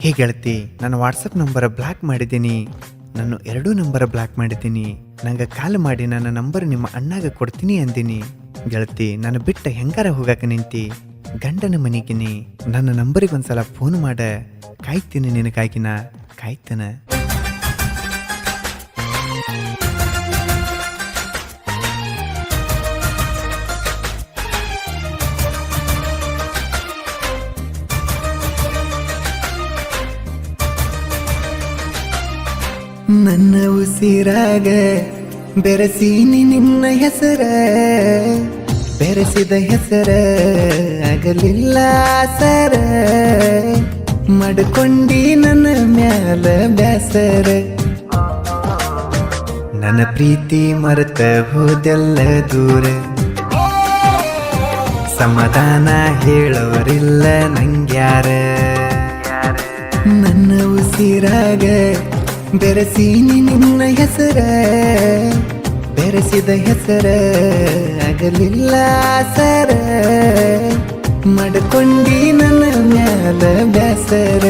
ಹೇ ಗೆಳತಿ, ನನ್ನ WhatsApp number block ಮಾಡಿದ್ದೀನಿ. ನಾನು 2 ನಂಬರ್ ಬ್ಲಾಕ್ ಮಾಡಿದ್ದೀನಿ. ನಂಗೆ ಕಾಲ್ ಮಾಡಿ ನನ್ನ ನಂಬರ್ ನಿಮ್ಮ ಅಣ್ಣಾಗ ಕೊಡ್ತೀನಿ ಅಂದಿನಿ. ಗೆಳತಿ, ನಾನು ಬಿಟ್ಟ ಹೆಂಗಾರ ಹೋಗಾಕ ನಿಂತಿ. ಗಂಡನ ಮನೆಗಿನಿ. ನನ್ನ ನಂಬರಿಗೆ ಒಂದ್ಸಲ ಫೋನ್ ಮಾಡ. ಕಾಯ್ತೀನಿ ನಿನಗಾಗಿನ ಕಾಯ್ತೇನ. ನನ್ನ ಉಸಿರಾಗ ಬೆರೆಸೀನಿ ನಿನ್ನ ಹೆಸರ, ಬೆರೆಸಿದ ಹೆಸರ ಆಗಲಿಲ್ಲ ಸರ. ಮಡ್ಕೊಂಡಿ ನನ್ನ ಮ್ಯಾಲ ಬ್ಯಾಸರ. ನನ್ನ ಪ್ರೀತಿ ಮರೆತ ಹೋದೆಲ್ಲ ದೂರ. ಸಮಾಧಾನ ಹೇಳೋರಿಲ್ಲ ನಂಗ್ಯಾರ. ನನ್ನ ಉಸಿರಾಗ ಬೆರೆಸೀನಿ ನಿನ್ನ ಹೆಸರ, ಬೆರೆಸಿದ ಹೆಸರ ಆಗಲಿಲ್ಲ ಸರ. ಮಡ್ಕೊಂಡಿ ನನ್ನ ಮ್ಯಾಲ ಬ್ಯಾಸರ.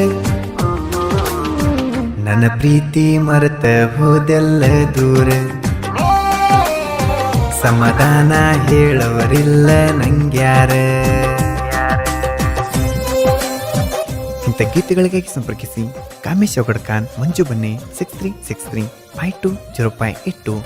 ನನ್ನ ಪ್ರೀತಿ ಮರೆತ ಹೋದೆಲ್ಲ ದೂರ. ಸಮಾಧಾನ ಹೇಳೋರಿಲ್ಲ ನಂಗ್ಯಾರ. ಇಂಥ ಗೀತೆಗಳಿಗಾಗಿ ಸಂಪರ್ಕಿಸಿ ಕಾಮೇಶ್ ಖಾನ್, ಮಂಜು ಬನ್ನಿ 6363520582.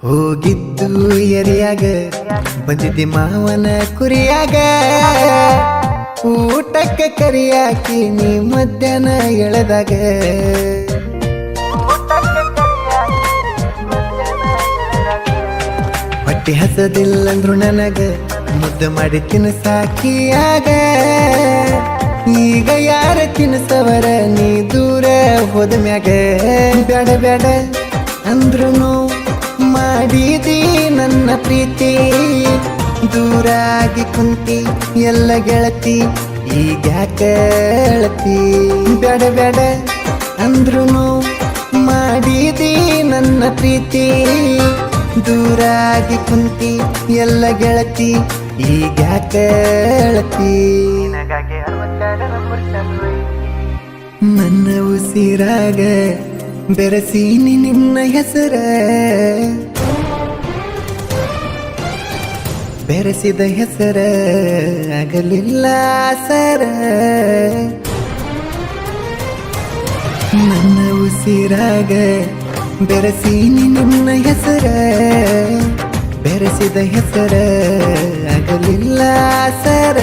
ಹೋಗಿದ್ದು ಎರಿಯಾಗ, ಬಂದಿದ್ದಿ ಮಾವನ ಕುರಿಯಾಗ. ಊಟಕ್ಕೆ ಕರಿಯಾಕಿ ನೀ ಮಧ್ಯಾಹ್ನ ಎಳೆದಾಗ. ಹೊಟ್ಟೆ ಹಸದಿಲ್ಲಂದ್ರು ನನಗ ಮುದ್ದು ಮಾಡಿ ತಿನ್ಸಾಕಿಯಾಗ. ಈಗ ಯಾರ ತಿನ್ಸವರ ನೀ ದೂರ ಹೋದ ಮ್ಯಾಗ. ಬ್ಯಾಡ ಬ್ಯಾಡ ಅಂದ್ರೂ ಮಾಡಿದಿ ನನ್ನ ಪ್ರೀತಿ. ದೂರಾಗಿ ಕುಂತಿ ಎಲ್ಲ ಗೆಳತಿ, ಈಗ ಕೇಳತಿ. ಬ್ಯಾಡ ಬ್ಯಾಡ ಅಂದ್ರೂ ಮಾಡಿದಿ ನನ್ನ ಪ್ರೀತಿ. ದೂರಾಗಿ ಕುಂತಿ ಎಲ್ಲ ಗೆಳತಿ, ಈಗ ಕೇಳತಿ. ನನ್ನ ಉಸಿರಾಗ ಬೆರೆಸೀನಿ ನಿನ್ನ ಹೆಸರ, ಬೆರೆಸಿದ ಹೆಸರ ಆಗಲಿಲ್ಲ ಸರ. ನನ್ನ ಉಸಿರಾಗ ಬೆರೆಸೀನಿ ನಿನ್ನ ಹೆಸರ, ಬೆರೆಸಿದ ಹೆಸರ ಆಗಲಿಲ್ಲ ಸರ.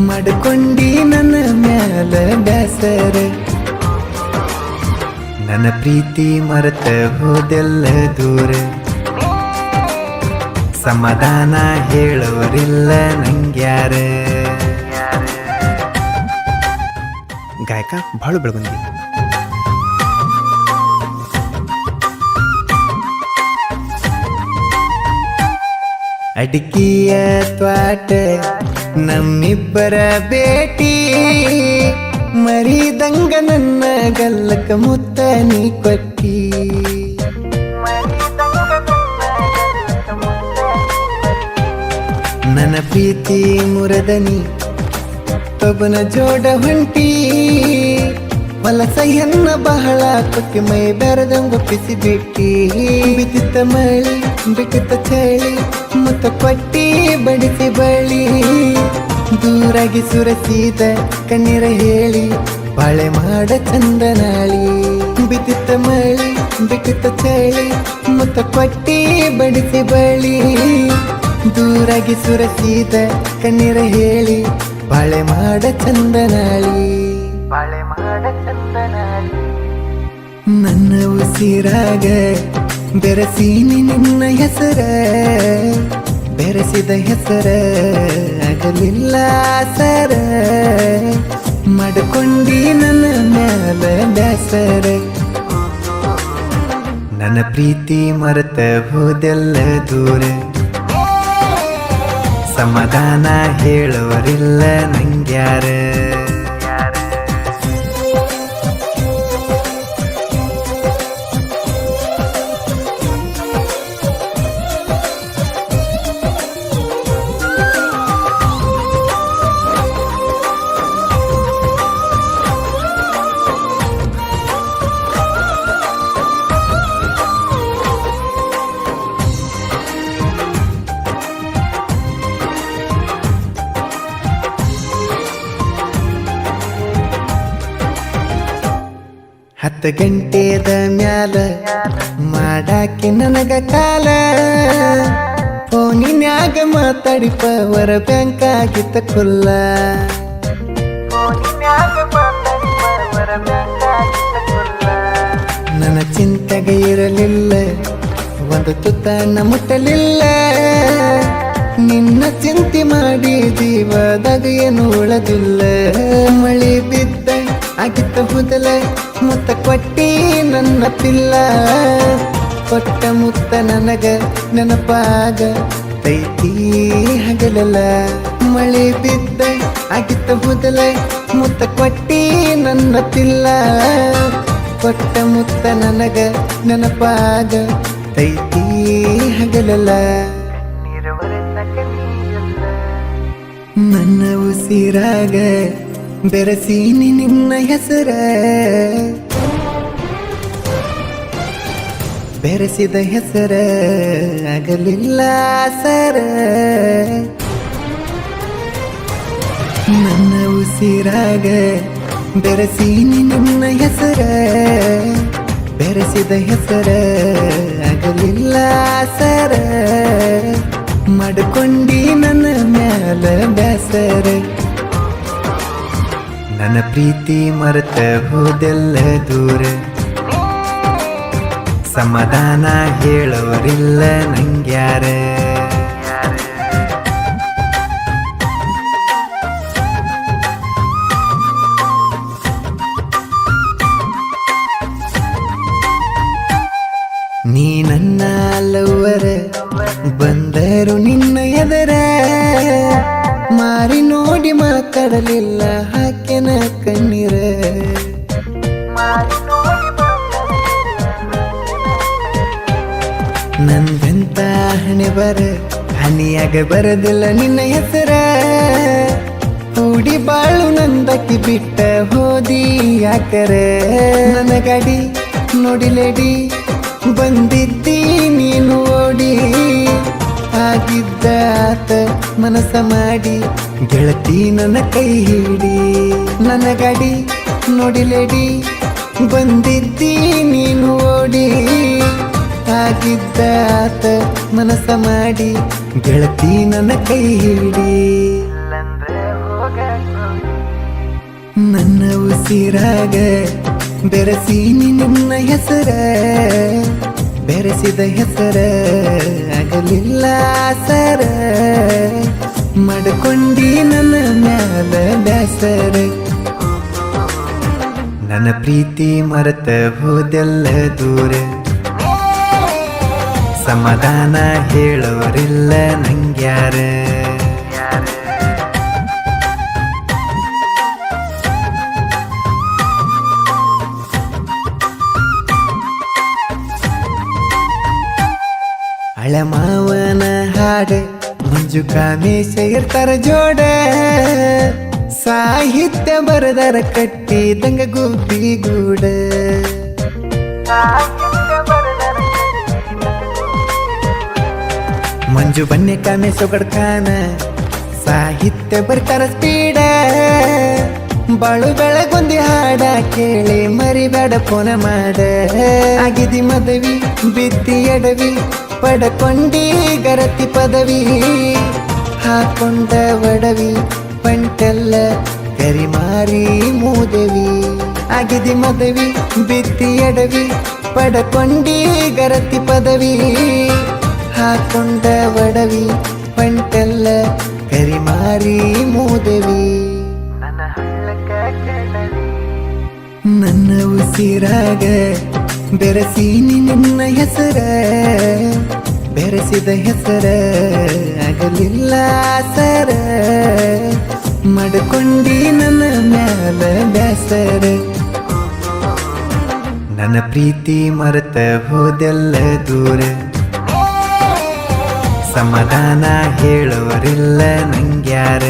ಮಡ್ಕೊಂಡಿ ನನ್ನ ಮ್ಯಾಲ ಬ್ಯಾಸರ. ನನ್ನ ಪ್ರೀತಿ ಮರೆತ ಹೋದೆಲ್ಲ ದೂರ. ಸಮಾಧಾನ ಹೇಳೋರಿಲ್ಲ ನಂಗ್ಯಾರ. ಗಾಯಕ ಬಾಳು ಬೆಳಗುಂದಿ. ಅಡಿಕೆಯ ತ್ವಾಟ ನಮ್ಮಿಬ್ಬರ ಭೇಟಿ. ಮರಿದಂಗ ನನ್ನ ಗಲ್ಲಕ ಮುತ್ತ ನೀ ಕೊಟ್ಟಿ. ನನ್ನ ಪ್ರೀತಿ ಮುರದನಿ ಒಬ್ಬನ ಜೋಡ ಹೊಂಟಿ. ವಲಸ ಎನ್ನ ಬಹಳ ಕೊಕ್ಕಿ ಮೈ ಬೆರೆದಂಗೊಪ್ಪಿಸಿ ಬಿಟ್ಟಿ. ಬಿದ್ದಿತ್ತ ಮಳಿ ಬಿಟ್ಟಿತ್ತ ಚಳಿ ಮುತ್ತ ಕೊಟ್ಟಿ ಬಡಿಸಿ ಬಳಿ. ದೂರಾಗಿ ಸುರಸಿದ ಕಣ್ಣೀರ ಹೇಳಿ ಬಾಳೆ ಮಾಡ ಚಂದನಾಳಿ. ಬಿದ್ದಿತ್ತ ಮಳಿ ಬಿಟ್ಟಿತ್ತ ಚಳಿ ಮುತ್ತ ಕೊಟ್ಟಿ ಬಡಿಸಿ ಬಳಿ. ದೂರಾಗಿ ಸುರಸಿದ ಕಣ್ಣೀರ ಹೇಳಿ ಬಾಳೆ ಮಾಡ ಚಂದನಾಳಿ. ಬಾಳೆ ಮಾಡ ಚಂದನಾಳಿ. ನನ್ನ ಉಸಿರಾಗ ಬೆರೆಸೀನಿ ನಿನ್ನ ಹೆಸರ, ಬೆರೆಸಿದ ಹೆಸರ ಆಗಲಿಲ್ಲ ಸರ. ಮಡ್ಕೊಂಡಿ ನನ್ನ ಮ್ಯಾಲ ಬ್ಯಾಸರ. ನನ್ನ ಪ್ರೀತಿ ಮರೆತ ಹೋದೆಲ್ಲ ದೂರ, ಸಮಾಧಾನ ಹೇಳೋರಿಲ್ಲ ನಂಗ್ಯಾರ. ಹತ್ತು ಗಂಟೆದ ಮ್ಯಾಲ ಮಾಡಾಕಿ ನನಗ ಕಾಲ, ಫೋನಿನ್ಯಾಗ ಮಾತಾಡಿ ಪವರ್ ಬ್ಯಾಂಕ್ ಆಗಿತ್ತ ಕುಲ್ಲ. ನನ್ನ ಚಿಂತೆಗೆ ಇರಲಿಲ್ಲ, ಒಂದು ತುತ್ತನ್ನ ಮುಟ್ಟಲಿಲ್ಲ. ನಿನ್ನ ಚಿಂತೆ ಮಾಡಿ ಜೀವದಾಗ ಏನು ಉಳದಿಲ್ಲ. ಮಳಿ ಬಿದ್ದ ಆಗಿತ್ತ ಹುದಲ, ಮುತ್ತ ಕೊಟ್ಟಿ ನನ್ನ ಪಿಲ್ಲ. ಕೊಟ್ಟ ಮುತ್ತ ನನಗ ನೆನಪಾಗ ತೈತಿ ಹಗಲಲ್ಲ. ಮಳೆ ಬಿದ್ದ ಆಗಿತ್ತ ಹುದಲ, ಮುತ್ತ ಕೊಟ್ಟಿ ನನ್ನ ಪಿಲ್ಲ. ಕೊಟ್ಟ ಮುತ್ತ ನನಗ ನೆನಪಾಗ ತೈತಿ ಹಗಲಲ್ಲ. ನನ್ನ ಉಸಿರಾಗ ಬೆರಸೀನಿ ನಿನ್ನ ಹೆಸರ, ಬೆರೆಸಿದ ಹೆಸರ ಆಗಲಿಲ್ಲ ಸರ. ನನ್ನ ಉಸಿರಾಗ ಬೆರಸೀನಿ ನಿನ್ನ ಹೆಸರ, ಬೆರೆಸಿದ ಹೆಸರ ಆಗಲಿಲ್ಲ ಸರ. ಮಾಡ್ಕೊಂಡಿ ನನ್ನ ಮ್ಯಾಲ ಬ್ಯಾಸರ, ನನ್ನ ಪ್ರೀತಿ ಮರೆತ ಹೋದೆಲ್ಲ ದೂರ, ಸಮಾಧಾನ ಹೇಳೋರಿಲ್ಲ ನಂಗ್ಯಾರ. ನೀ ನನ್ನ ಲವ್ವರ, ಬಂದರು ನಿನ್ನ ಎದರ. ಮಾರಿ ನೋಡಿ ಮಾತಾಡಲಿಲ್ಲ, ಹಾಕೆನ ಕಣ್ಣೀರ. ನಂದಂತ ಹಣೆ ಬರ, ಹನಿಯಾಗ ಬರದಿಲ್ಲ ನಿನ್ನ ಹೆಸರ. ಕೂಡಿ ಬಾಳು ನಂದಕ್ಕಿ ಬಿಟ್ಟ ಹೋದಿ ಯಾಕರ. ನನ್ನ ಗಾಡಿ ನೋಡಿಲೇಡಿ ಬಂದಿದ್ದಿ ನೀನು ಓಡಿ. ಆಗಿದ್ದ ಆತ ಮನಸ ಮಾಡಿ ಗೆಳತಿ ನನ್ನ ಕೈ ಹಿಡಿ. ನನ್ನ ಗಾಡಿ ನೋಡಿಲೇಡಿ ಬಂದಿದ್ದಿ ನೀನು ಓಡಿ. ಆಗಿದ್ದ ಆತ ಮನಸ ಮಾಡಿ ಗೆಳತಿ ನನ್ನ ಕೈ ಹಿಡಿ. ನನ್ನ ಉಸಿರಾಗ ಬೆರೆಸೀನಿ ನಿನ್ನ ಹೆಸರ, ಬೆರೆಸಿದ ಹೆಸರ ಆಗಲಿಲ್ಲ ಸರ. ಮಾಡ್ಕೊಂಡಿ ನನ್ನ ಮ್ಯಾಲ ಬ್ಯಾಸರ, ನನ್ನ ಪ್ರೀತಿ ಮರೆತ ಹೋದೆಲ್ಲ ದೂರ, ಸಮಾಧಾನ ಹೇಳೋರಿಲ್ಲ ನಂಗ್ಯಾರ. ಹಳೆ ಮಾವನ ಹಾಡ ಮಂಜು ಕಾಮೇಶ ಇರ್ತಾರ ಜೋಡ. ಸಾಹಿತ್ಯ ಬರದರ ಕಟ್ಟಿದಂಗ ಗುಬ್ಬಿ ಗೂಡ. ಮಂಜು ಬನ್ನೆ ಕಾಮೇಶ ಗಡ್ಕಾನ, ಸಾಹಿತ್ಯ ಬರ್ತಾರ ಸ್ಪೀಡ. ಬಾಳು ಬೆಳಗೊಂದಿ ಹಾಡ ಕೇಳಿ ಮರಿಬೇಡ ಫೋನ ಮಾಡ. ಆಗಿದಿ ಮದವಿ ಬಿದ್ದಿ ಎಡವಿ, ಪಡಕೊಂಡಿ ಗರತಿ ಪದವಿ. ಹಾಕೊಂಡ ಒಡವಿ ಪಂಟೆಲ್ಲ ಕರಿಮಾರಿ ಮೂದೇವಿ. ಆಗಿದಿ ಮದವಿ ಬಿದ್ದಿ ಎಡವಿ, ಪಡಕೊಂಡಿ ಗರತಿ ಪದವಿ. ಹಾಕೊಂಡ ಒಡವಿ ಪಂಟೆಲ್ಲ ಕರಿಮಾರಿ ಮೂದೇವಿ. ನನ್ನ ಉಸಿರಾಗ ಬೆರೆಸೀನಿ ನಿನ್ನ ಹೆಸರ ಬೆರೆಸಿದ ಹೆಸರ ಆಗಲಿಲ್ಲ ಸರ ಮಡ್ಕೊಂಡಿ ನನ್ನ ಮ್ಯಾಲ ಬ್ಯಾಸರ ನನ್ನ ಪ್ರೀತಿ ಮರೆತ ಹೋದೆಲ್ಲ ದೂರ ಸಮಾಧಾನ ಹೇಳೋರಿಲ್ಲ ನಂಗ್ಯಾರ